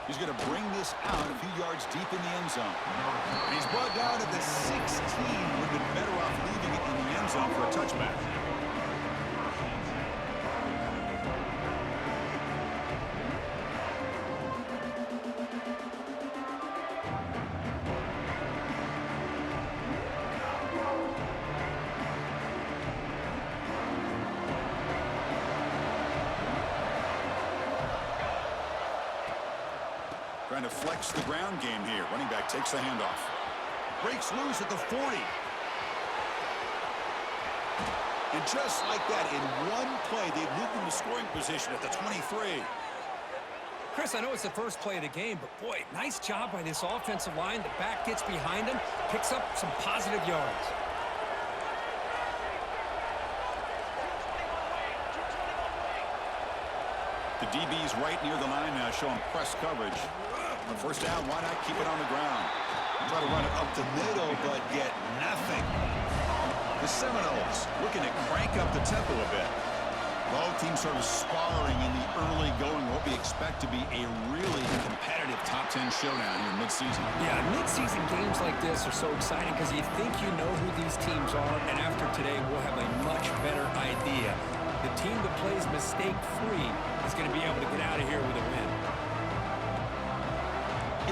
He's going to bring this out a few yards deep in the end zone. And he's brought down at the 16. Would have been better off leaving it in the end zone for a touchback. Trying to flex the ground game here. Running back takes the handoff. Breaks loose at the 40. And just like that, in one play, they've moved into scoring position at the 23. Chris, I know it's the first play of the game, but boy, nice job by this offensive line. The back gets behind him, picks up some positive yards. The DB's right near the line now, showing press coverage. On first down, why not keep it on the ground? Try to run it up the middle, but get nothing. The Seminoles looking to crank up the tempo a bit. Both teams sort of sparring in the early going, what we expect to be a really competitive top 10 showdown here mid-season. Yeah, mid-season games like this are so exciting because you think you know who these teams are, and after today, we'll have a much better idea. The team that plays mistake-free is going to be able to get out of here with a win.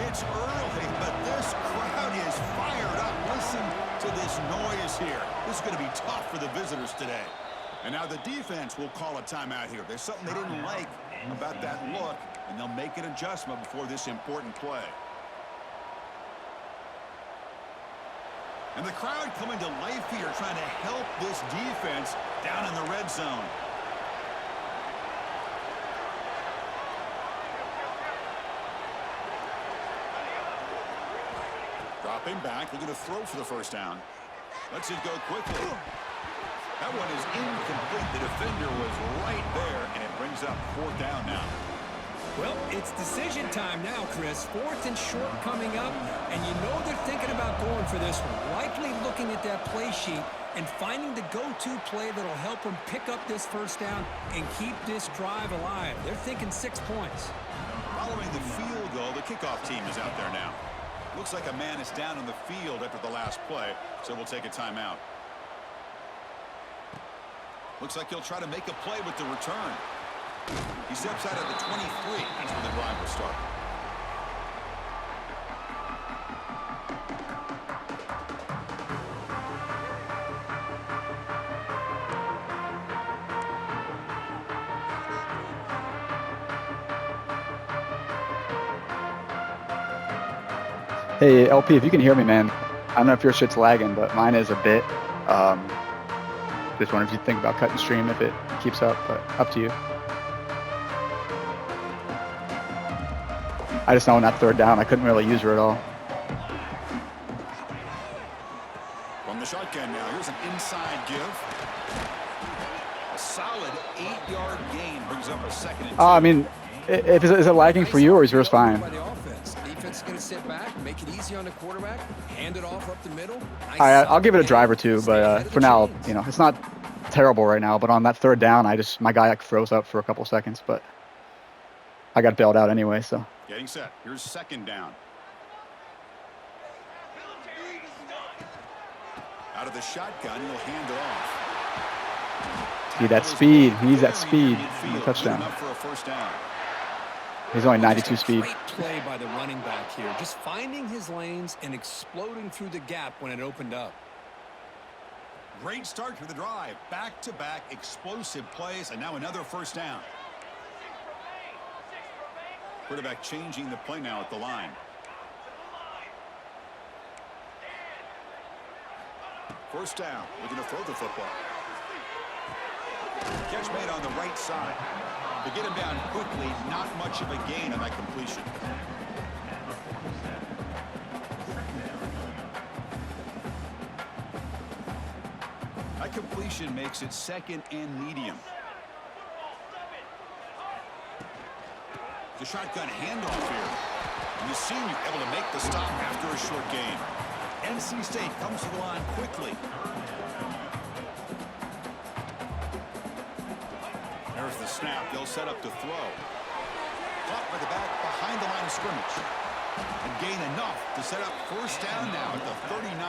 It's early, but this crowd is fired up. Listen to this noise here. This is going to be tough for the visitors today. And now the defense will call a timeout here. There's something they didn't like about that look, and they'll make an adjustment before this important play. And the crowd coming to life here, trying to help this defense down in the red zone. Dropping back, looking to throw for the first down. Lets it go quickly. That one is incomplete. The defender was right there, and it brings up fourth down now. Well, it's decision time now, Chris. Fourth and short coming up, and you know they're thinking about going for this one. Likely looking at that play sheet and finding the go-to play that'll help them pick up this first down and keep this drive alive. They're thinking 6 points. Following the field goal, the kickoff team is out there now. Looks like a man is down on the field after the last play, so we'll take a timeout. Looks like he'll try to make a play with the return. He steps out at the 23. That's where the drive will start. Hey, LP, if you can hear me, man, I don't know if your shit's lagging, but mine is a bit. Just wondering if you think about cutting stream if it keeps up, but up to you. I just know on that third down, I couldn't really use her at all. From the shotgun now, here's an inside give. A solid 8-yard gain brings up a second and 2. I mean, is it lagging for you or is yours fine? Defense is going to sit back, make it easy on the quarterback, hand it off up the middle. I'll give it a drive or two, but for now, you know, it's not terrible right now. But on that third down, my guy like froze up for a couple seconds, but I got bailed out anyway, so. Getting set. Here's second down. Out of the shotgun, he'll hand it off. Need that speed. He needs that speed in the touchdown. For a first down. He's only 92 speed. Great play by the running back here. Just finding his lanes and exploding through the gap when it opened up. Great start to the drive. Back-to-back explosive plays, and now another first down. Quarterback changing the play now at the line. First down. Looking to throw the football. Catch made on the right side. To get him down quickly, not much of a gain on that completion. That completion makes it second and medium. The shotgun handoff here. And the senior able to make the stop after a short gain. NC State comes to the line quickly. There's the snap. They'll set up to throw. caught by the back behind the line of scrimmage. And gain enough to set up first down now at the 39.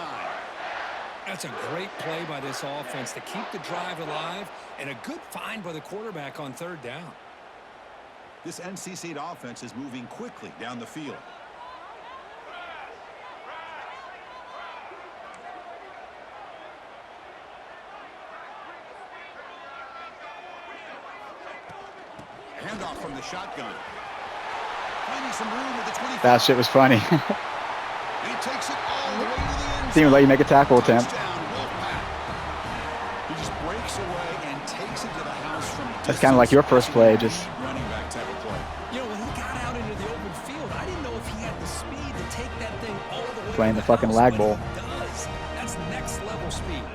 That's a great play by this offense to keep the drive alive, and a good find by the quarterback on third down. This NC State offense is moving quickly down the field. Handoff from the shotgun. Finding some room at the 25. That shit was funny. He takes it all the way to the end zone. Didn't even let you make a tackle attempt. He just breaks away and takes it to the house from That's kind of like your first play, just running back type of play. You know, when he got out into the open field, I didn't know if he had the speed to take that thing all the way playing to the fucking house, lag but bowl. he does. That's next level speed.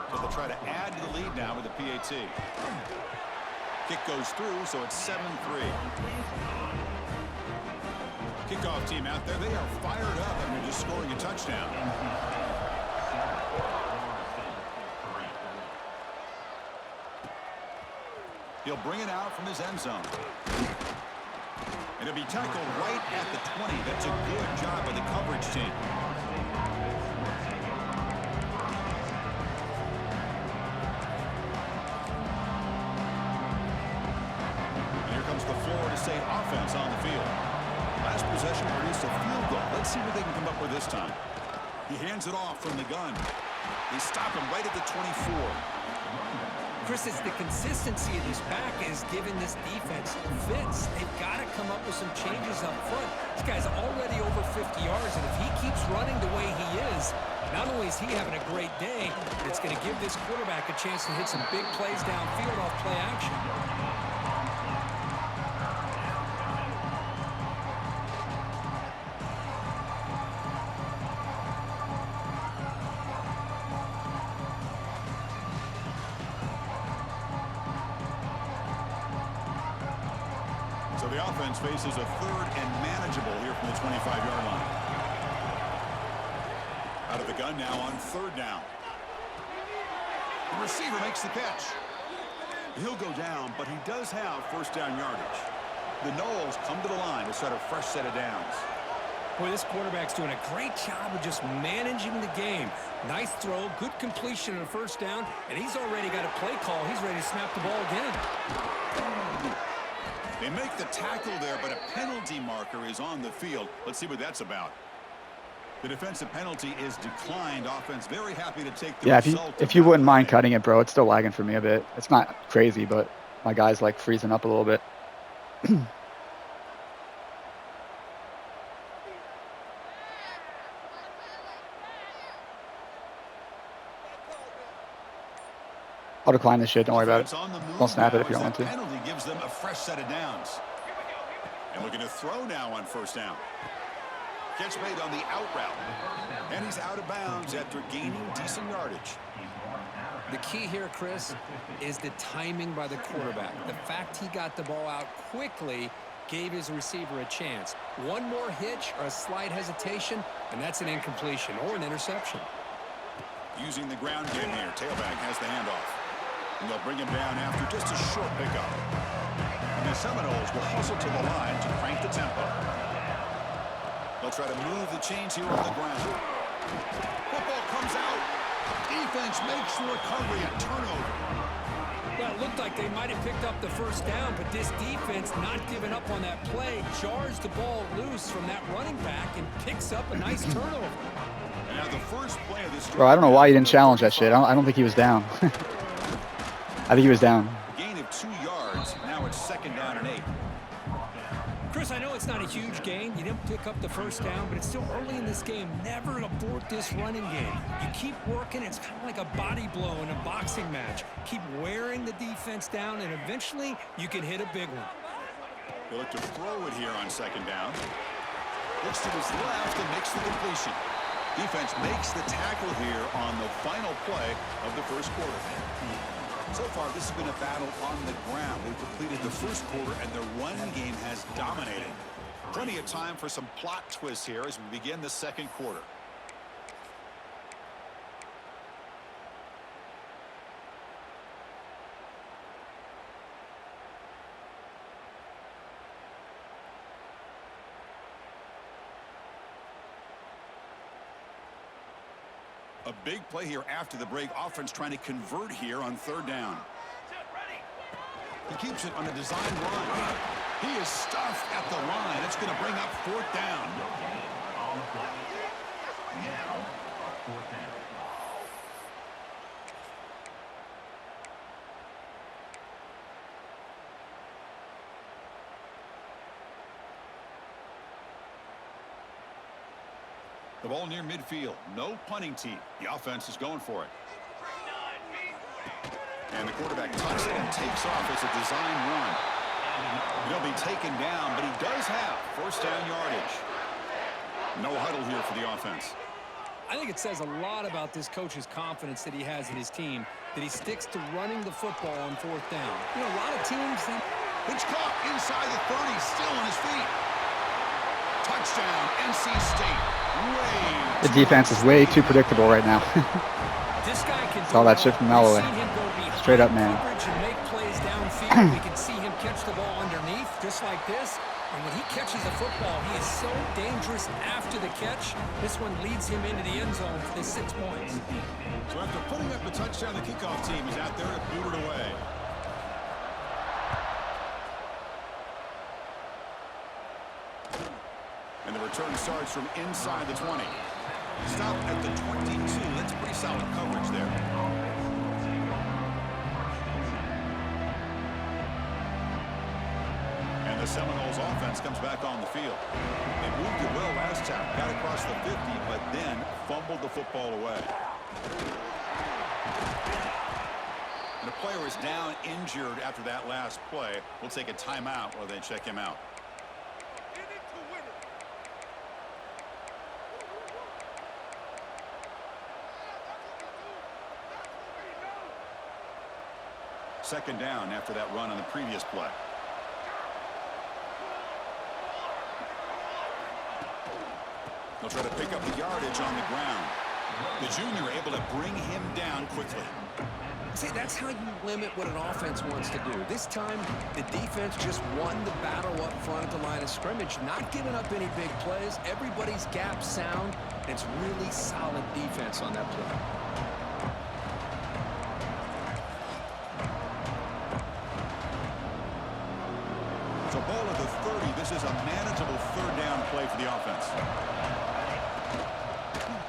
So they'll try to add to the lead now with the PAT. Kick goes through, so it's 7-3. Kickoff team out there, they are fired up and they're just scoring a touchdown. He'll bring it out from his end zone. And it'll be tackled right at the 20. That's a good job by the coverage team. And here comes the Florida State offense on the field. Last possession produced a field goal. Let's see what they can come up with this time. He hands it off from the gun. They stop him right at the 24. Chris, it's the consistency of this back is giving this defense fits. They've got to come up with some changes up front. This guy's already over 50 yards, and if he keeps running the way he is, not only is he having a great day, but it's going to give this quarterback a chance to hit some big plays downfield off play action. So the offense faces a third and manageable here from the 25-yard line. Out of the gun now on third down. The receiver makes the catch. He'll go down, but he does have first down yardage. The Noles come to the line to set a fresh set of downs. Boy, this quarterback's doing a great job of just managing the game. Nice throw, good completion on a first down, and he's already got a play call. He's ready to snap the ball again. They make the tackle there, but a penalty marker is on the field. Let's see what that's about. The defensive penalty is declined. Offense very happy to take the result. If you wouldn't mind cutting it, bro, it's still lagging for me a bit. It's not crazy, but my guy's like freezing up a little bit. I'll decline this shit. Don't worry about it. Don't snap it if you don't want to. Penalty gives them a fresh set of downs. And looking to throw now on first down. Catch made on the out route. And he's out of bounds after gaining decent yardage. The key here, Chris, is the timing by the quarterback. The fact he got the ball out quickly gave his receiver a chance. One more hitch or a slight hesitation, and that's an incompletion or an interception. Using the ground game here. Tailback has the handoff. And they'll bring him down after just a short pickup. And the Seminoles will hustle to the line to crank the tempo. They'll try to move the chains here on the ground. Football comes out. Defense makes the recovery, a turnover. Well, it looked like they might have picked up the first down, but this defense, not giving up on that play, jars the ball loose from that running back and picks up a nice turnover. And now the first play of this Bro, I don't know why you didn't challenge that shit. I don't think he was down. I think he was down. Gain of 2 yards. Now it's second down and 8. Chris, I know it's not a huge gain. You didn't pick up the first down, but it's still early in this game. Never abort this running game. You keep working. It's kind of like a body blow in a boxing match. Keep wearing the defense down, and eventually you can hit a big one. They look to throw it here on second down. Looks to his left and makes the completion. Defense makes the tackle here on the final play of the first quarter. So far, this has been a battle on the ground. They've completed the first quarter, and the run game has dominated. Plenty of time for some plot twists here as we begin the second quarter. A big play here after the break. Offense trying to convert here on third down. He keeps it on a design run. He is stuffed at the line. It's going to bring up fourth down. The ball near midfield. No punting team. The offense is going for it. And the quarterback tucks it and takes off. It's a design run. He'll be taken down, but he does have first down yardage. No huddle here for the offense. I think it says a lot about this coach's confidence that he has in his team, that he sticks to running the football on fourth down. You know, a lot of teams... It's caught inside the 30, still on his feet. Touchdown, NC State. The defense is way too predictable right now. This guy can Saw that shit from Melloway. Straight up, man. And make plays downfield. We can see him catch the ball underneath, just like this. And when he catches the football, he is so dangerous after the catch. This one leads him into the end zone for the 6 points. So after putting up a touchdown, the kickoff team is out there to boot it away. And the return starts from inside the 20. Stop at the 22. That's pretty solid coverage there. And the Seminoles offense comes back on the field. They moved it well last time. Got across the 50, but then fumbled the football away. And the player is down injured after that last play. We'll take a timeout while they check him out. Second down after that run on the previous play. They'll try to pick up the yardage on the ground. The junior able to bring him down quickly. See, that's how you limit what an offense wants to do. This time, the defense just won the battle up front at the line of scrimmage, not giving up any big plays. Everybody's gap sound. It's really solid defense on that play. So ball at the 30. This is a manageable third down play for the offense.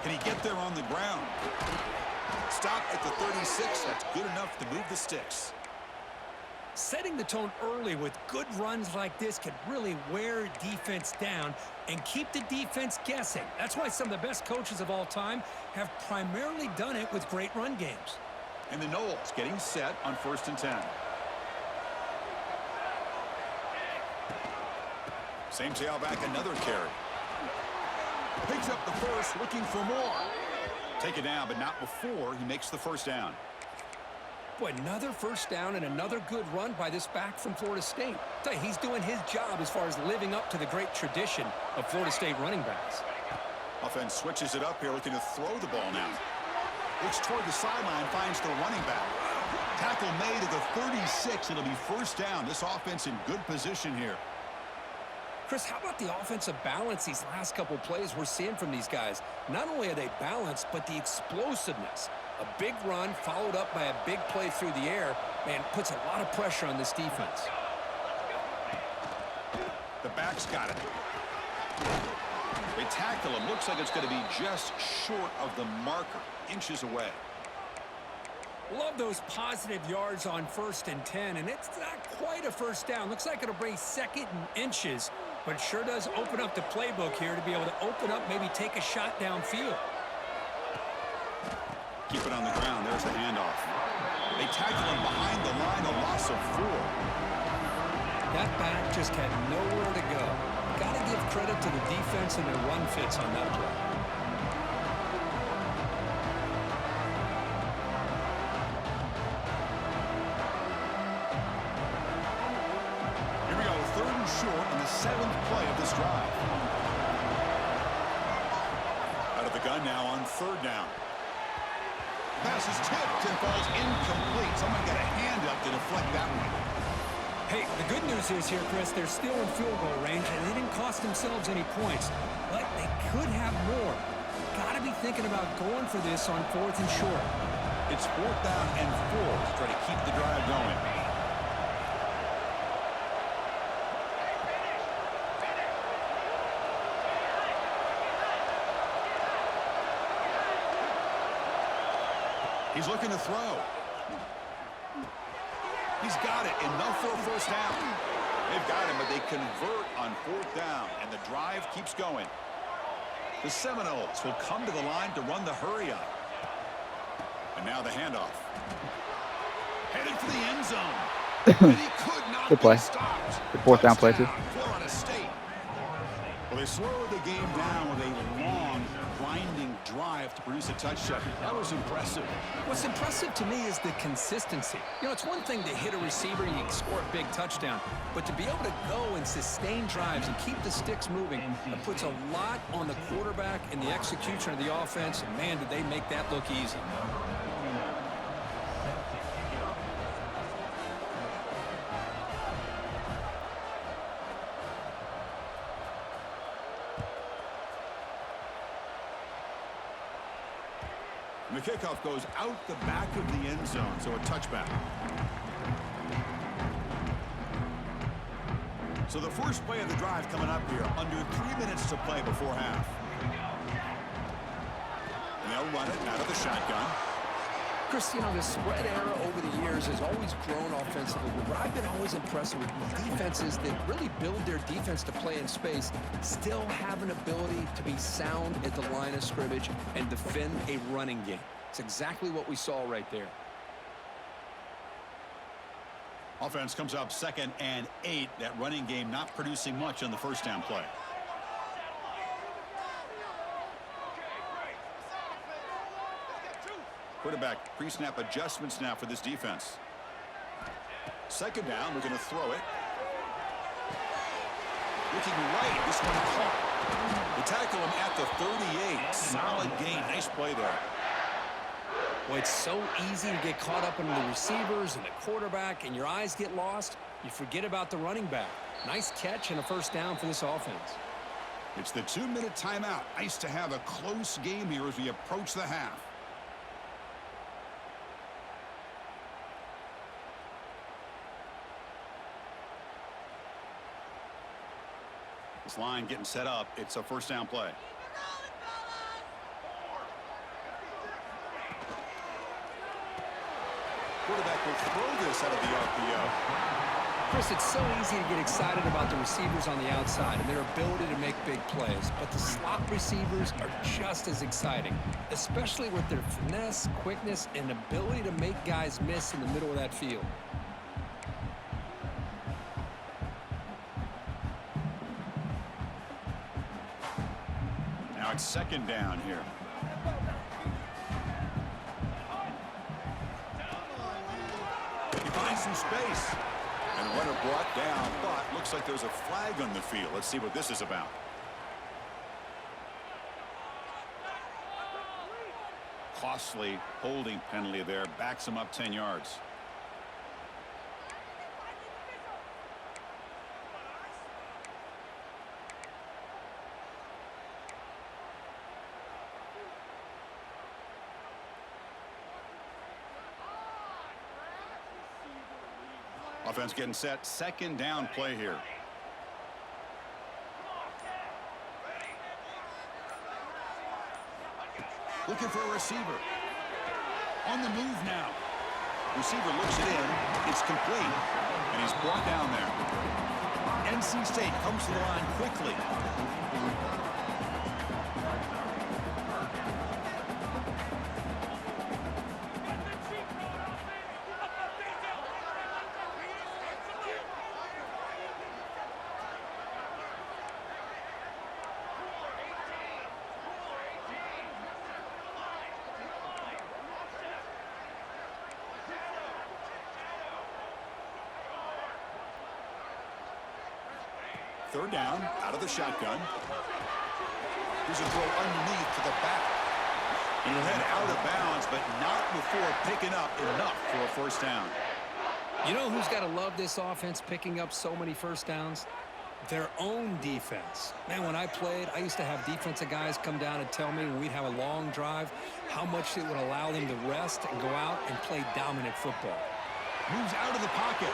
Can he get there on the ground? Stop at the 36. That's good enough to move the sticks. Setting the tone early with good runs like this can really wear defense down and keep the defense guessing. That's why some of the best coaches of all time have primarily done it with great run games. And the Noles getting set on 1st and 10. Same tailback, another carry. Picks up the first, looking for more. Take it down, but not before he makes the first down. Boy, another first down and another good run by this back from Florida State. Tell you, he's doing his job as far as living up to the great tradition of Florida State running backs. Offense switches it up here, looking to throw the ball now. Looks toward the sideline, finds the running back. Tackle made at the 36. It'll be first down. This offense in good position here. Chris, how about the offensive balance these last couple plays we're seeing from these guys? Not only are they balanced, but the explosiveness. A big run followed up by a big play through the air, man, puts a lot of pressure on this defense. The back's got it. They tackle him. Looks like it's going to be just short of the marker, inches away. Love those positive yards on 1st and 10, and it's not quite a first down. Looks like it'll bring 2nd and inches, but it sure does open up the playbook here to be able to open up, maybe take a shot downfield. Keep it on the ground. There's the handoff. They tackle him behind the line, a loss of 4. That back just had nowhere to go. Got to give credit to the defense and their run fits on that play. Here we go, 3rd and short on the 7th play of this drive. Out of the gun now on 3rd down. Pass is tipped and falls incomplete. Someone got a hand up to deflect that one. Hey, the good news is here, Chris, they're still in field goal range, and they didn't cost themselves any points. But they could have more. Got to be thinking about going for this on 4th and short. It's 4th down and 4 to try to keep the drive going. He's looking to throw. He's got it. Enough for a first down. They've got him, but they convert on 4th down, and the drive keeps going. The Seminoles will come to the line to run the hurry up. And now the handoff. Headed for the end zone. And he could not Good play. be stopped. Good 4th down play, too. Florida State. Well, they slowed the game down with a long, grinding drive to produce a touchdown. That was impressive. What's impressive to me is the consistency. You know, it's one thing to hit a receiver and you can score a big touchdown, but to be able to go and sustain drives and keep the sticks moving, it puts a lot on the quarterback and the execution of the offense, and man, did they make that look easy. And the kickoff goes out the back of the end zone, so a touchback. So the first play of the drive coming up here, under 3 minutes to play before half. And they'll run it out of the shotgun. Chris, you know, the spread era over the years has always grown offensively, but I've been always impressed with defenses that really build their defense to play in space, still have an ability to be sound at the line of scrimmage and defend a running game. It's exactly what we saw right there. Offense comes up 2nd and 8. That running game not producing much on the first down play. Quarterback pre-snap adjustments now for this defense. 2nd down, we're going to throw it. Looking right, this one caught. They tackle him at the 38. Solid gain. Nice play there. Well, it's so easy to get caught up in the receivers and the quarterback, and your eyes get lost. You forget about the running back. Nice catch and a first down for this offense. It's the 2-minute timeout. Nice to have a close game here as we approach the half. This line getting set up. It's a first down play. Quarterback will throw this out of the RPO. Chris, it's so easy to get excited about the receivers on the outside and their ability to make big plays, but the slot receivers are just as exciting, especially with their finesse, quickness, and ability to make guys miss in the middle of that field. Now it's 2nd down here. He finds some space. And runner brought down, but looks like there's a flag on the field. Let's see what this is about. Costly holding penalty there. Backs him up 10 yards. Offense getting set. 2nd down play here. Looking for a receiver. On the move now. Receiver looks it in. It's complete. And he's brought down there. NC State comes to the line quickly. Third down, out of the shotgun. Here's a throw underneath to the back. And he'll head out of bounds, but not before picking up enough for a first down. You know who's got to love this offense picking up so many first downs? Their own defense. Man, when I played, I used to have defensive guys come down and tell me when we'd have a long drive how much it would allow them to rest and go out and play dominant football. Moves out of the pocket.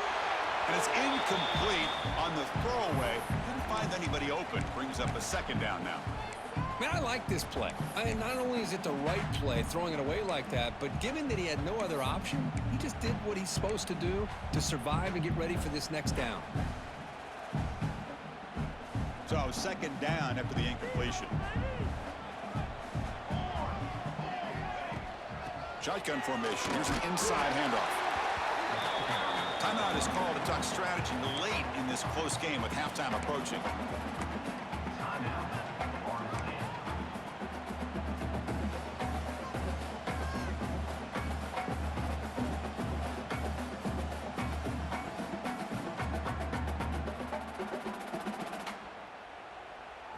And it's incomplete on the throwaway. Didn't find anybody open. Brings up a second down now. Man, I like this play. Not only is it the right play, throwing it away like that, but given that he had no other option, he just did what he's supposed to do to survive and get ready for this next down. So second down after the incompletion. Shotgun formation. Here's an inside handoff. Timeout is called to talk strategy late in this close game with halftime approaching.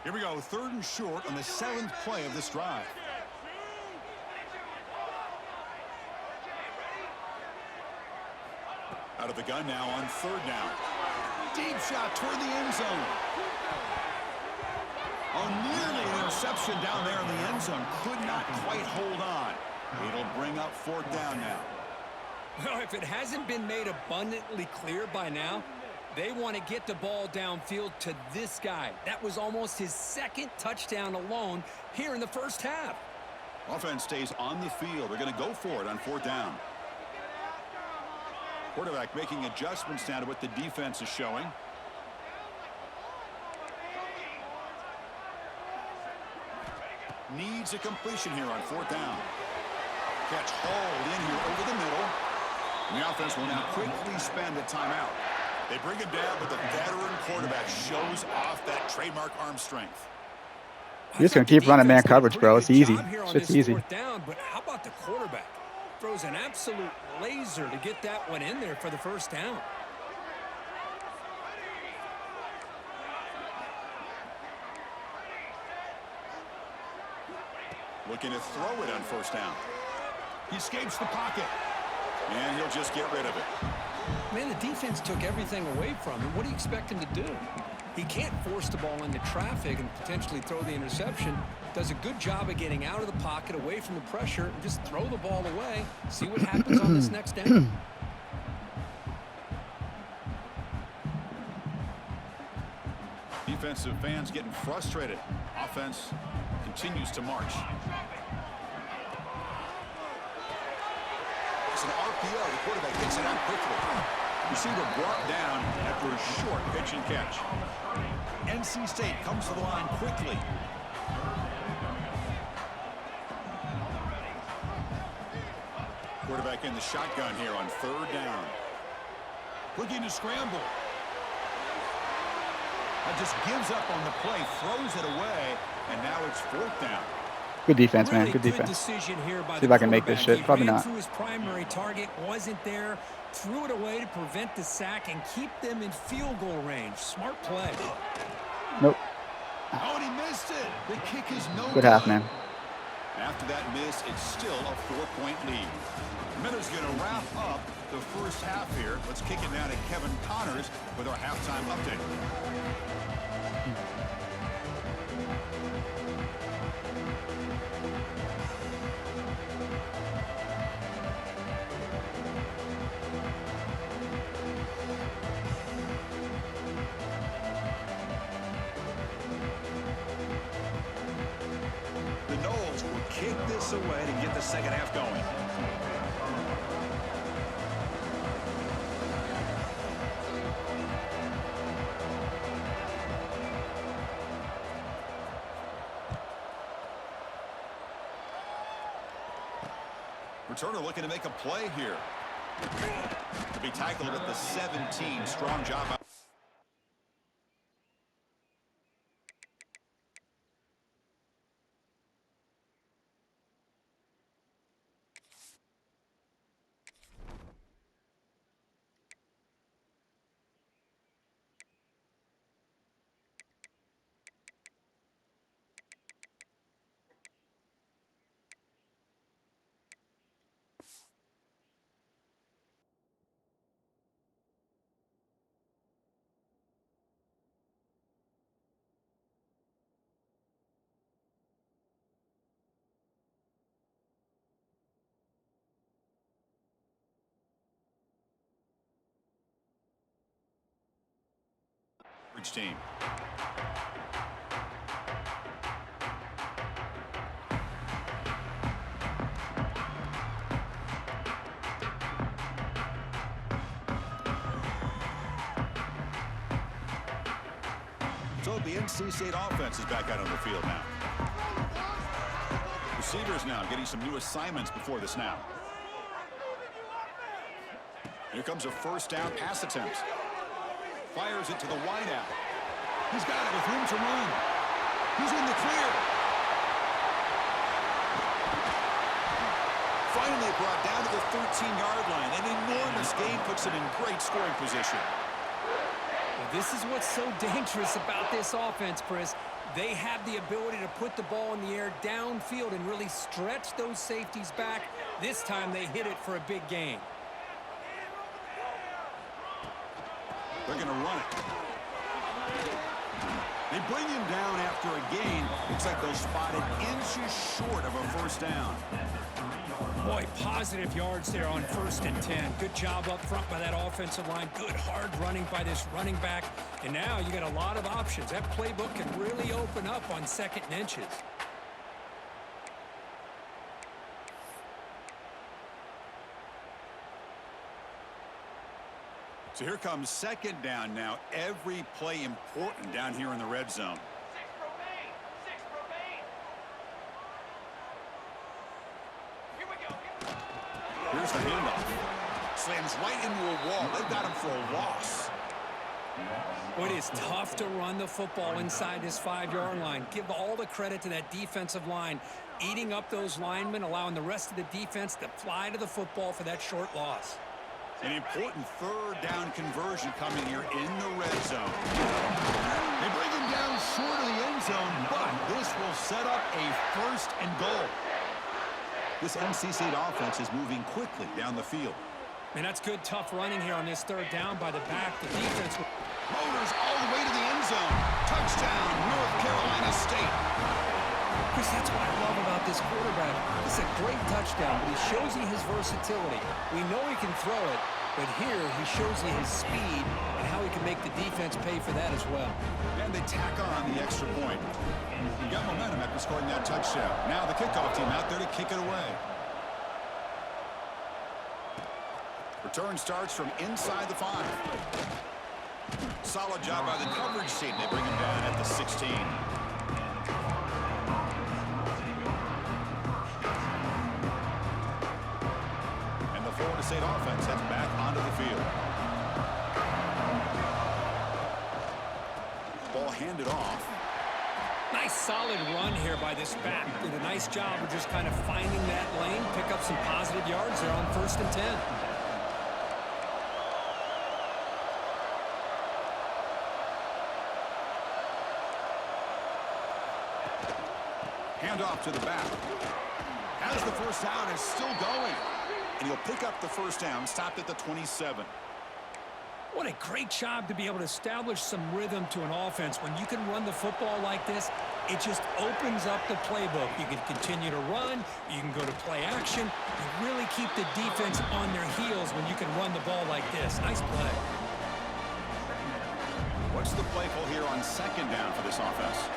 Here we go, 3rd and short on the 7th play of this drive. Out of the gun now on 3rd down. Deep shot toward the end zone. Oh, nearly an interception down there in the end zone. Could not quite hold on. It'll bring up 4th down now. Well, if it hasn't been made abundantly clear by now, they want to get the ball downfield to this guy. That was almost his 2nd touchdown alone here in the first half. Offense stays on the field. They're going to go for it on 4th down. Quarterback making adjustments now to what the defense is showing. Needs a completion here on 4th down. Catch hauled in here over the middle. And the offense will now quickly spend a timeout. They bring him down, but the veteran quarterback shows off that trademark arm strength. You're just going to keep running man coverage, bro. It's easy. It's easy. Down, but how about the quarterback? Throws an absolute laser to get that one in there for the first down. Looking to throw it on 1st down. He escapes the pocket. And he'll just get rid of it. Man, the defense took everything away from him. What do you expect him to do? He can't force the ball into traffic and potentially throw the interception. Does a good job of getting out of the pocket, away from the pressure, and just throw the ball away. See what happens on this next down. Defensive fans getting frustrated. Offense continues to march. It's an RPO. The quarterback gets it out quickly. Receiver brought down after a short pitch and catch. NC State comes to the line quickly. Quarterback in the shotgun here on 3rd down. Looking to scramble. That just gives up on the play, throws it away, and now it's 4th down. Good defense, Really man. Good defense. Decision here by See if I can make this shit. Probably not. His primary target wasn't there. Threw it away to prevent the sack and keep them in field goal range. Smart play. Nope. Oh, and he missed it. The kick is no Good half, man. After that miss, it's still a 4-point lead. Miller's going to wrap up the first half here. Let's kick it now to Kevin Connors with our halftime update. The Noles will kick this away to get the second half going. Returner looking to make a play here. To be tackled at the 17. Strong job. coverage team. So the NC State offense is back out on the field now. Receivers now getting some new assignments before the snap. Here comes a first down pass attempt. Fires it to the wideout. He's got it with room to run. He's in the clear. Finally brought down to the 13-yard line. An enormous gain puts him in great scoring position. Well, this is what's so dangerous about this offense, Chris. They have the ability to put the ball in the air downfield and really stretch those safeties back. This time they hit it for a big gain. They're going to run it. They bring him down after a gain. Looks like they'll spot it inches short of a first down. Boy, positive yards there on 1st and 10. Good job up front by that offensive line. Good hard running by this running back. And now you got a lot of options. That playbook can really open up on 2nd and inches. So here comes 2nd down now. Every play important down here in the red zone. 6 remain. Here we go. Here's the handoff. Slams right into a wall. They've got him for a loss. Well, it is tough to run the football inside this 5-yard line. Give all the credit to that defensive line, eating up those linemen, allowing the rest of the defense to fly to the football for that short loss. An important 3rd down conversion coming here in the red zone. They bring him down short of the end zone, but this will set up a 1st and goal. This NC State offense is moving quickly down the field. Man, that's good, tough running here on this 3rd down by the back. The defense Motors all the way to the end zone. Touchdown, North Carolina State. Chris, that's what I love about this quarterback. It's a great touchdown, but he shows you his versatility. We know he can throw it, but here he shows you his speed and how he can make the defense pay for that as well. And they tack on the extra point. You got momentum after scoring that touchdown. Now the kickoff team out there to kick it away. Return starts from inside the 5. Solid job by the coverage team. They bring him down at the 16. And the Florida State offense heads back onto the field. Ball handed off. Nice solid run here by this back. Did a nice job of just kind of finding that lane, pick up some positive yards there on 1st and 10. Handoff to the back. Has the first down, is still going. And he'll pick up the first down, stopped at the 27. What a great job to be able to establish some rhythm to an offense. When you can run the football like this, it just opens up the playbook. You can continue to run. You can go to play action. You really keep the defense on their heels when you can run the ball like this. Nice play. What's the play call here on 2nd down for this offense?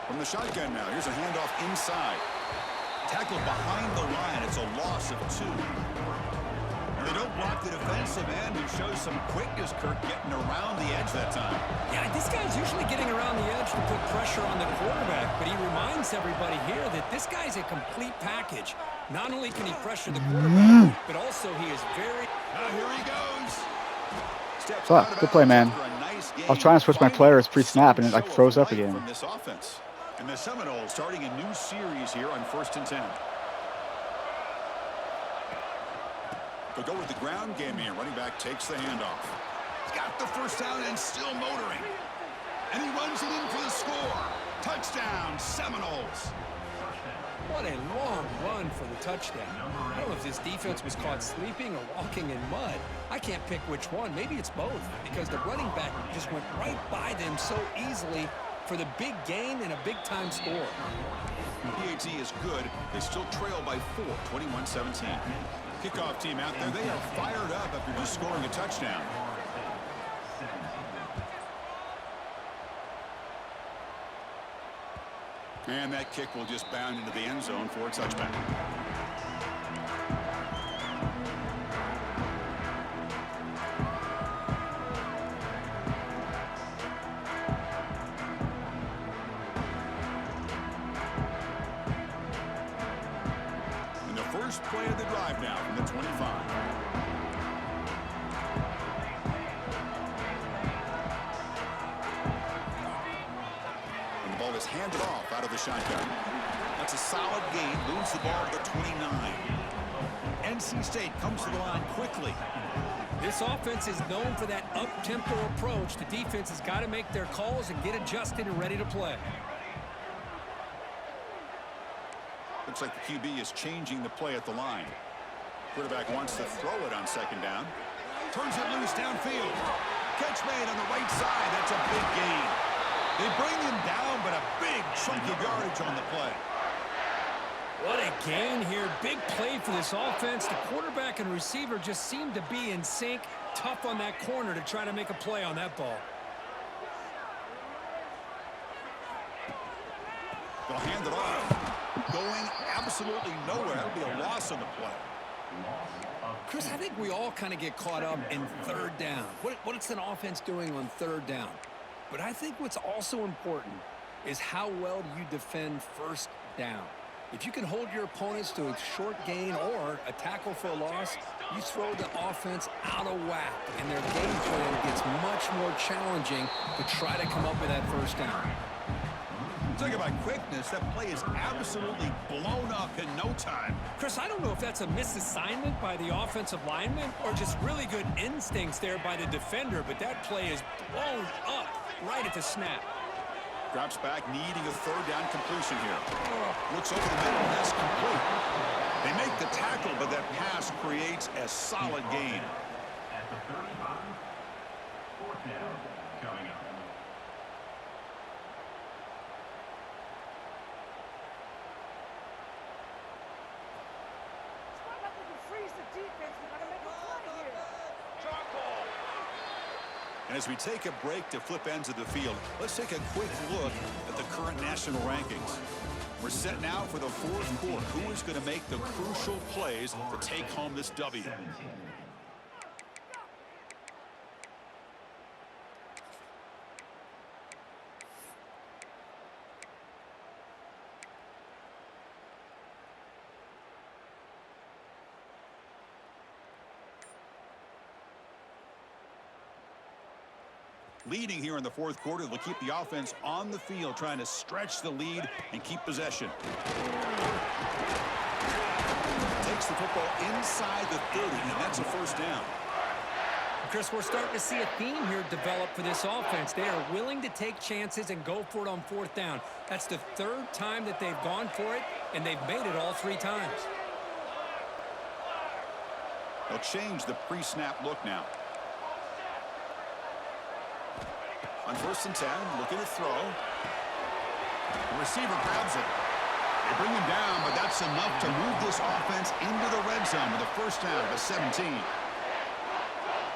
From the shotgun now, here's a handoff inside. Tackled behind the line. It's a loss of 2. And they don't block the defensive end, who shows some quickness, Kirk, getting around the edge that time. Yeah, this guy's usually getting around the edge to put pressure on the quarterback, but he reminds everybody here that this guy's a complete package. Not only can he pressure the quarterback, but also he is very... Now here he goes. Steps Fuck, out of good play, bounds man. after a nice gain. I was trying to switch my players pre-snap, and it, like, Show of froze up life again. From this offense. And the Seminoles starting a new series here on 1st and 10. They'll go with the ground game here. Running back takes the handoff. He's got the first down and still motoring. And he runs it in for the score. Touchdown, Seminoles. What a long run for the touchdown. I don't know if this defense was caught sleeping or walking in mud. I can't pick which one. Maybe it's both, because the running back just went right by them so easily for the big gain and a big-time score. PAT is good. They still trail by 4, 21-17. Kickoff team out there. They are fired up after just scoring a touchdown. And that kick will just bound into the end zone for a touchback. And the first play of the drive now from the 25. Is handed off out of the shotgun. That's a solid gain. Moves the ball to the 29. NC State comes to the line quickly. This offense is known for that up-tempo approach. The defense has got to make their calls and get adjusted and ready to play. Looks like the QB is changing the play at the line. Quarterback wants to throw it on second down. Turns it loose downfield. Catch made on the right side. That's a big gain. They bring him down, but a big chunk of yardage on the play. What a gain here. Big play for this offense. The quarterback and receiver just seem to be in sync. Tough on that corner to try to make a play on that ball. They'll hand it off. Going absolutely nowhere. That'll be a loss on the play. Chris, I think we all kind of get caught up in third down. What's an offense doing on third down? But I think what's also important is how well do you defend first down. If you can hold your opponents to a short gain or a tackle for a loss, you throw the offense out of whack, and their game plan gets much more challenging to try to come up with that first down. Talk about quickness. That play is absolutely blown up in no time. Chris, I don't know if that's a misassignment by the offensive lineman or just really good instincts there by the defender, but that play is blown up right at the snap. Drops back, needing a third down completion here. Looks over the middle, and that's complete. They make the tackle, but that pass creates a solid gain. At the 35, fourth down coming up. And as we take a break to flip ends of the field, let's take a quick look at the current national rankings. We're set now for the fourth quarter. Who is going to make the crucial plays to take home this W? Leading here in the fourth quarter, they'll keep the offense on the field, trying to stretch the lead and keep possession. Takes the football inside the 30, and that's a first down. Chris, we're starting to see a theme here develop for this offense. They are willing to take chances and go for it on fourth down. That's the third time that they've gone for it, and they've made it all three times. They'll change the pre-snap look now. On 1st and 10, looking to throw. The receiver grabs it. They bring him down, but that's enough to move this offense into the red zone with a first down of 17.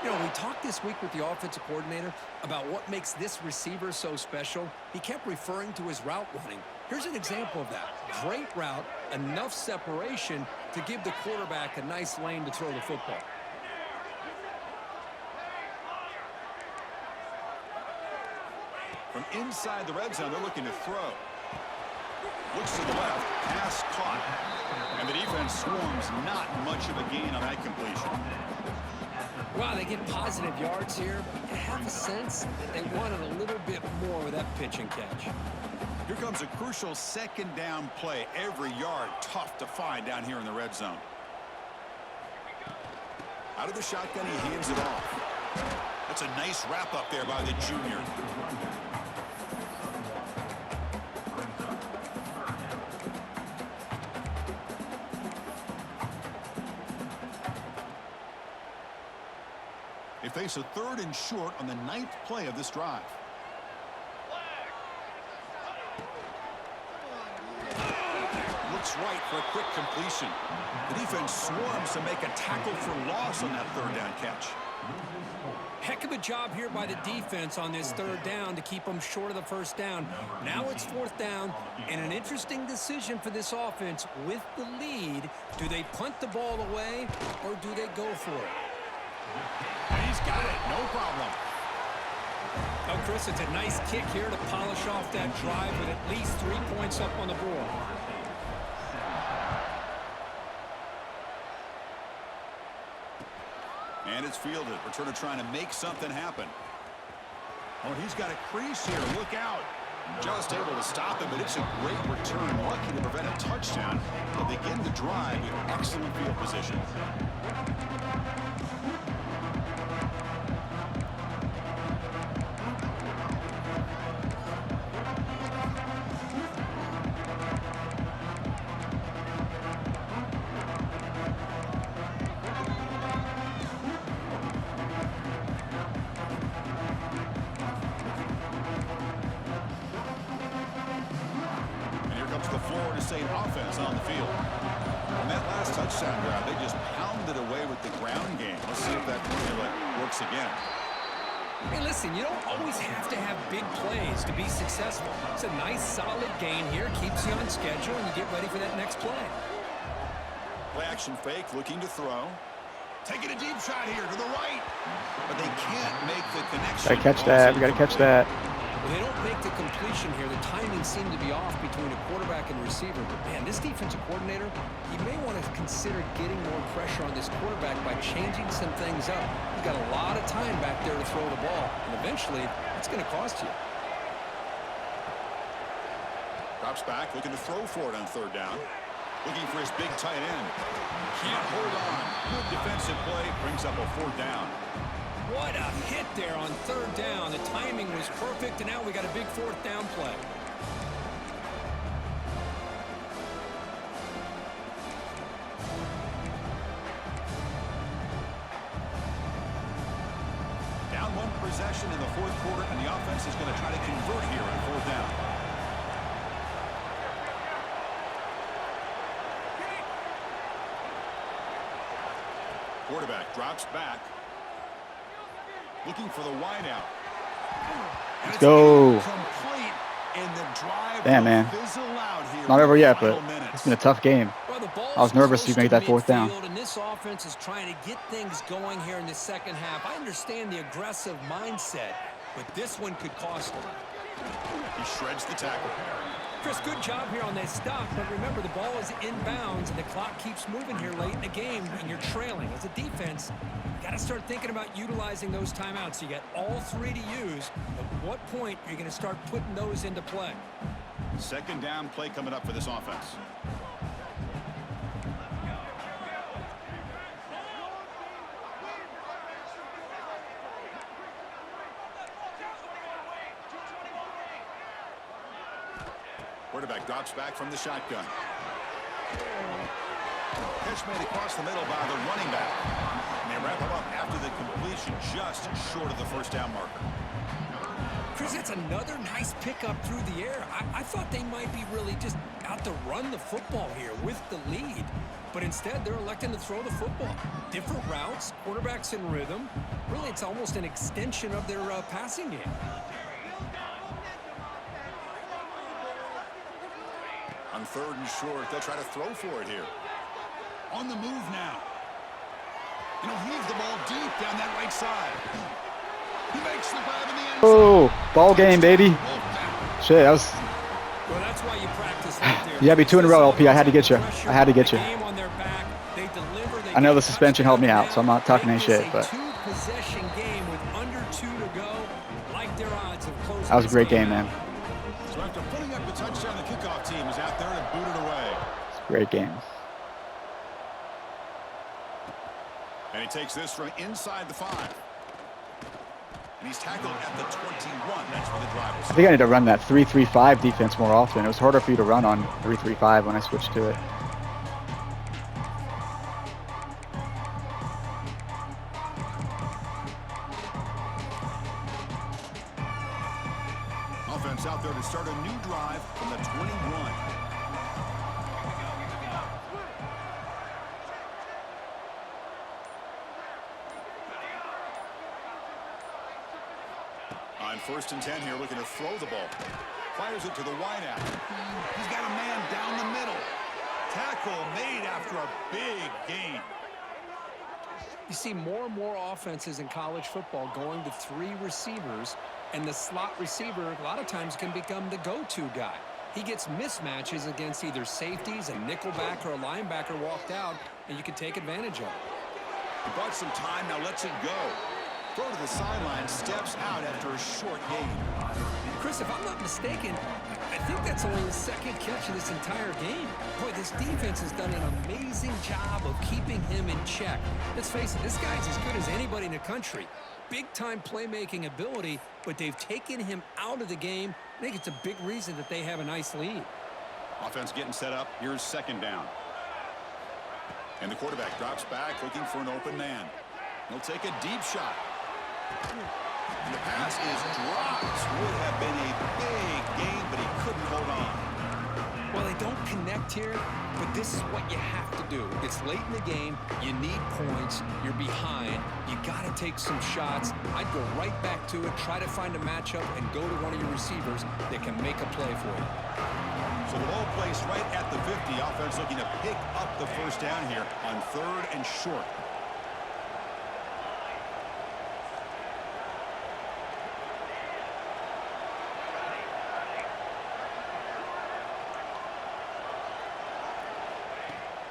You know, we talked this week with the offensive coordinator about what makes this receiver so special. He kept referring to his route running. Here's an example of that. Great route, enough separation to give the quarterback a nice lane to throw the football. From inside the red zone, they're looking to throw. Looks to the left, pass caught. And the defense swarms, not much of a gain on that completion. Wow, they get positive yards here, but you have a sense that they wanted a little bit more with that pitch and catch. Here comes a crucial second down play. Every yard tough to find down here in the red zone. Out of the shotgun, he hands it off. That's a nice wrap up there by the junior. They face a 3rd and short on the 9th play of this drive. Looks right for a quick completion. The defense swarms to make a tackle for loss on that third down catch. Heck of a job here by the defense on this third down to keep them short of the first down. Now it's fourth down, and an interesting decision for this offense with the lead. Do they punt the ball away, or do they go for it? And he's got it, no problem. Oh, Chris, it's a nice kick here to polish off that drive with at least 3 points up on the board. And it's fielded. Returner trying to make something happen. Oh, he's got a crease here. Look out. Just able to stop him, but it's a great return. Lucky to prevent a touchdown. They'll begin the drive with excellent field position. The Florida State offense on the field. On that last touchdown drive, they just pounded away with the ground game. Let's see if that formula works again. Hey, listen, you don't always have to have big plays to be successful. It's a nice, solid gain here. Keeps you on schedule, and you get ready for that next play. Play action fake, looking to throw. Taking a deep shot here to the right. But they can't make the connection. Gotta catch that. We gotta catch that. Well, they don't make the completion here. The timing seemed to be off between a quarterback and receiver. But, man, this defensive coordinator, he may want to consider getting more pressure on this quarterback by changing some things up. He's got a lot of time back there to throw the ball. And eventually, it's going to cost you. Drops back, looking to throw for it on third down. Looking for his big tight end. Can't hold on. Good defensive play. Brings up a fourth down. What a hit there on third down. The timing was perfect, and now we got a big fourth down play. Down one possession in the fourth quarter, and the offense is going to try to convert here on fourth down. Quarterback drops back. Looking for the wideout. Let's go. Complete, and the drive Damn, man. Not over yet, but it's been a tough game. Well, I was nervous you made that fourth down. And this offense is trying to get things going here in the second half. I understand the aggressive mindset, but this one could cost them. He shreds the tackle. Chris, good job here on that stop, but remember, the ball is inbounds, and the clock keeps moving here late in the game, and you're trailing. As a defense, you got to start thinking about utilizing those timeouts. You got all three to use. At what point are you going to start putting those into play? Second down play coming up for this offense. Quarterback drops back from the shotgun. Catch made across the middle by the running back. And they wrap him up after the completion, just short of the first down marker. Chris, that's another nice pickup through the air. I thought they might be really just out to run the football here with the lead. But instead, they're electing to throw the football. Different routes, quarterbacks in rhythm. Really, it's almost an extension of their passing game. On third and short, they'll try to throw for it here. On the move now. And he'll heave the ball deep down that right side. He makes the grab in the end zone. Oh, ball game, baby. Shit, that was... Well, that's why you practice right there. You had me 2 in a row, LP. I had to get you. I had to get you. I I know the suspension helped me out, so I'm not talking any shit, but... Two-possession game with under 2 to go. Like their odds of closing. That was a great game, man. So after putting up the touchdown, the kickoff team is out there to boot it away. It's a great game. And he takes this from inside the 5. And he's tackled at the 21. That's where the drive was. I think I need to run that 3-3-5 defense more often. It was harder for you to run on 3-3-5 when I switched to it. Offense out there to start a new drive from the 21. first and 10 here, looking to throw the ball. Fires it to the wideout. He's got a man down the middle. Tackle made after a big gain. You see more and more offenses in college football going to 3 receivers, and the slot receiver a lot of times can become the go-to guy. He gets mismatches against either safeties, a nickelback, or a linebacker walked out, and you can take advantage of it. He bought some time, now lets it go. Throw to the sideline, steps out after a short gain. Chris, if I'm not mistaken, I think that's only his second catch of this entire game. Boy, this defense has done an amazing job of keeping him in check. Let's face it, this guy's as good as anybody in the country. Big-time playmaking ability, but they've taken him out of the game. I think it's a big reason that they have a nice lead. Offense getting set up. Here's second down. And the quarterback drops back, looking for an open man. He'll take a deep shot. And the pass is dropped. Would have been a big gain, but he couldn't hold on. Well, they don't connect here, but this is what you have to do. It's late in the game. You need points. You're behind. You got to take some shots. I'd go right back to it, try to find a matchup, and go to one of your receivers that can make a play for you. So the ball placed right at the 50. Offense looking to pick up the first down here on 3rd and short.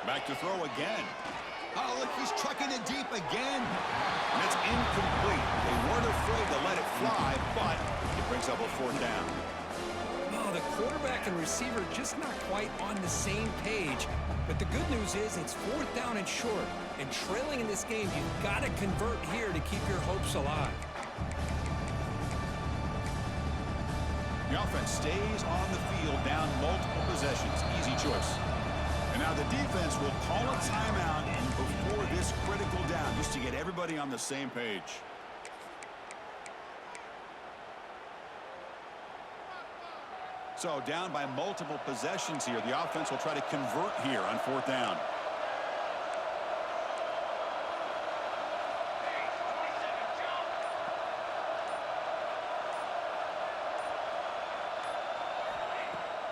Back to throw again. Oh, look, he's trucking it deep again. And it's incomplete. They weren't afraid to let it fly, but it brings up a 4th down. Oh, the quarterback and receiver just not quite on the same page. But the good news is it's 4th down and short. And trailing in this game, you've got to convert here to keep your hopes alive. The offense stays on the field, down multiple possessions. Easy choice. And now the defense will call a timeout before this critical down, just to get everybody on the same page. So down by multiple possessions here. The offense will try to convert here on 4th down.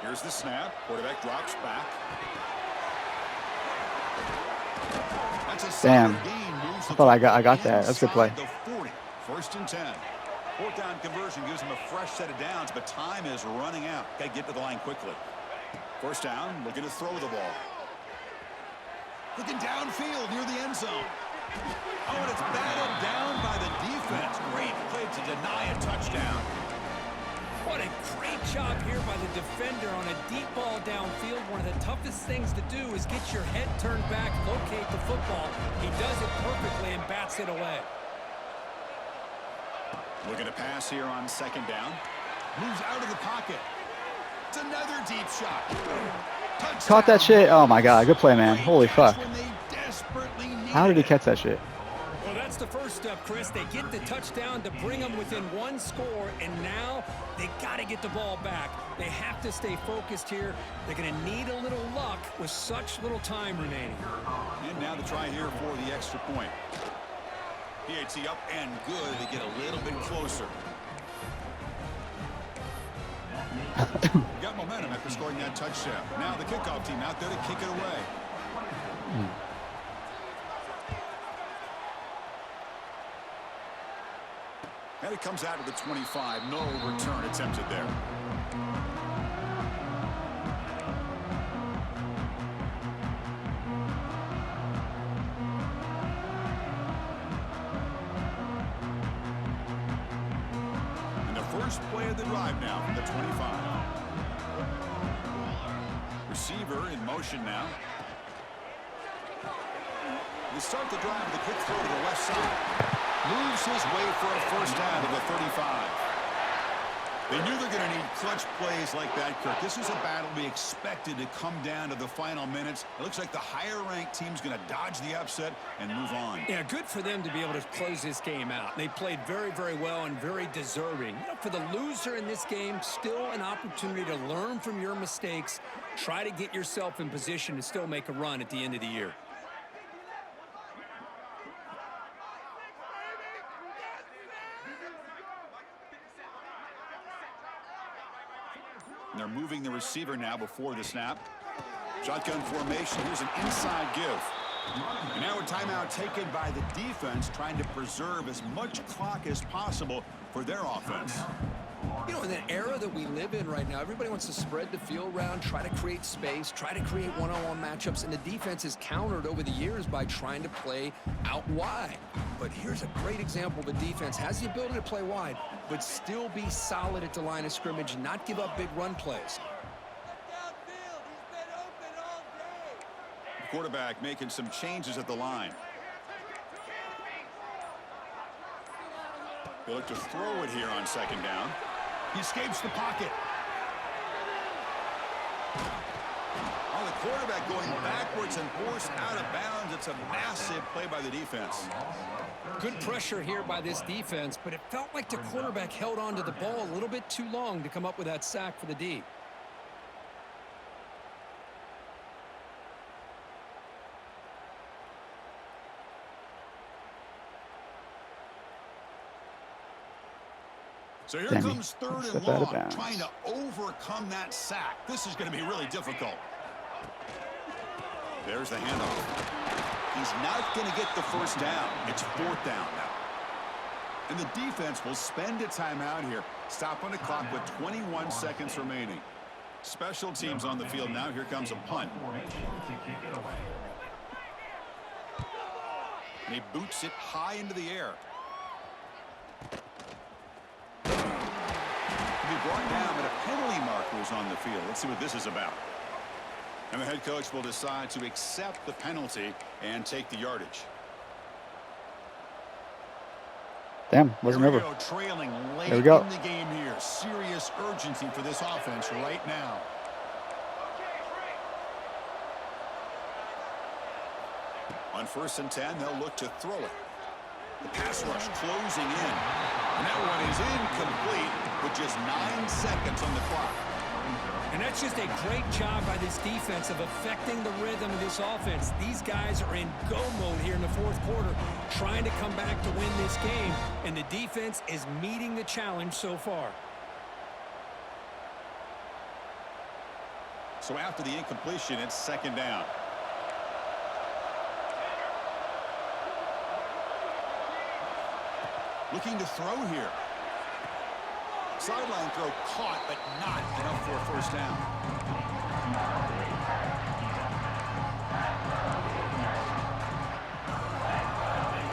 Here's the snap. Quarterback drops back. Damn. I thought I got that. That's a good play. The 40. 1st and 10. 4th down conversion gives him a fresh set of downs, but time is running out. Got to get to the line quickly. 1st down, looking to throw the ball. Looking downfield near the end zone. Oh, and it's batted down by the defense. Great play to deny a touchdown. What a great job here by the defender on a deep ball downfield. One of the toughest things to do is get your head turned back, locate the football. He does it perfectly and bats it away. Looking to pass here on 2nd down. Moves out of the pocket. It's another deep shot. Touchdown. Caught that shit. Oh my god, good play, man. Holy fuck. How did he catch that shit? Well, that's the first step, Chris. They get the touchdown to bring them within 1 score, and now they got to get the ball back. They have to stay focused here. They're going to need a little luck with such little time remaining. And now the try here for the extra point. PAT up and good. They get a little bit closer. Got momentum after scoring that touchdown. Now the kickoff team out there to kick it away. And it comes out of the 25. No return attempted there. And the first play of the drive now from the 25. Receiver in motion now. They start the drive with a quick throw to the left side. Moves his way for a first down to the 35. They knew they're going to need clutch plays like that, Kirk. This was a battle we expected to come down to the final minutes. It looks like the higher-ranked team's going to dodge the upset and move on. Yeah, good for them to be able to close this game out. They played very, very well and very deserving. You know, for the loser in this game, still an opportunity to learn from your mistakes. Try to get yourself in position to still make a run at the end of the year. They're moving the receiver now before the snap. Shotgun formation. Here's an inside give. And now a timeout taken by the defense, trying to preserve as much clock as possible for their offense. You know, in the era that we live in right now, everybody wants to spread the field around, try to create space, try to create one-on-one matchups, and the defense is countered over the years by trying to play out wide. But here's a great example. The defense has the ability to play wide, but still be solid at the line of scrimmage, not give up big run plays. Quarterback making some changes at the line. They look to throw it here on second down. He escapes the pocket. Oh, the quarterback going backwards and forced out of bounds. It's a massive play by the defense. Good pressure here by this defense, but it felt like the quarterback held on to the ball a little bit too long to come up with that sack for the D. So here comes third and long, trying to overcome that sack. This is going to be really difficult. There's the handoff. He's not going to get the first down. It's fourth down now. And the defense will spend a timeout here. Stop on the clock with 21 seconds remaining. Special teams on the field now. Here comes a punt. And he boots it high into the air. Brought down, but a penalty marker is on the field. Let's see what this is about. And the head coach will decide to accept the penalty and take the yardage. Damn, wasn't over. Trailing late There we go. in the game here. Serious urgency for this offense right now. On 1st and 10, they'll look to throw it. The pass rush closing in. And that one is incomplete with just 9 seconds on the clock. And that's just a great job by this defense of affecting the rhythm of this offense. These guys are in go mode here in the fourth quarter, trying to come back to win this game. And the defense is meeting the challenge so far. So after the incompletion, it's second down. Looking to throw here. Sideline throw caught, but not enough for a first down.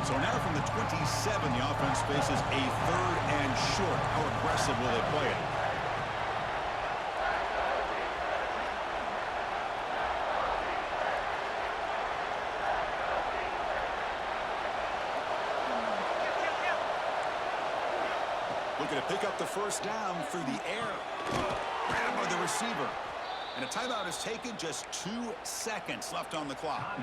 So now from the 27, the offense faces a 3rd and short. How aggressive will they play it? Looking to pick up the first down through the air. Grabbed by the receiver. And a timeout is taken. Just 2 seconds left on the clock.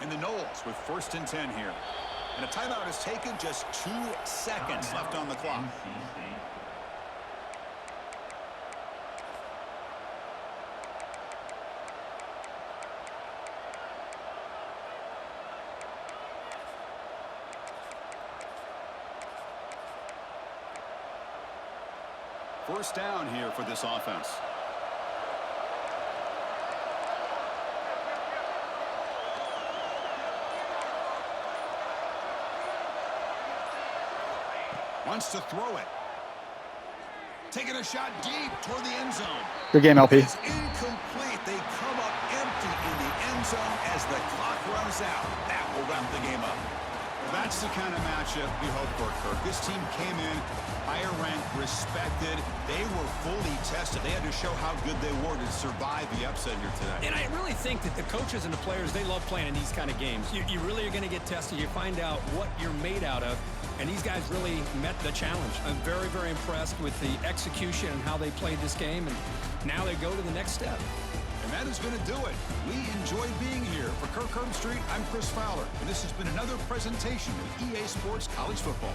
And the Knowles with 1st and 10 here. And a timeout is taken. Just 2 seconds left on the clock. First down here for this offense. Wants to throw it. Taking a shot deep toward the end zone. Good game, LP. It's incomplete. They come up empty in the end zone as the clock runs out. That will wrap the game up. That's the kind of matchup we hope for, Kirk. This team came in higher ranked, respected. They were fully tested. They had to show how good they were to survive the upset here today. And I really think that the coaches and the players, they love playing in these kind of games. You really are going to get tested. You find out what you're made out of. And these guys really met the challenge. I'm very, very impressed with the execution and how they played this game. And now they go to the next step. And that is going to do it. We enjoyed being here. For Kirk Herbstreit, I'm Chris Fowler. And this has been another presentation of EA Sports College Football.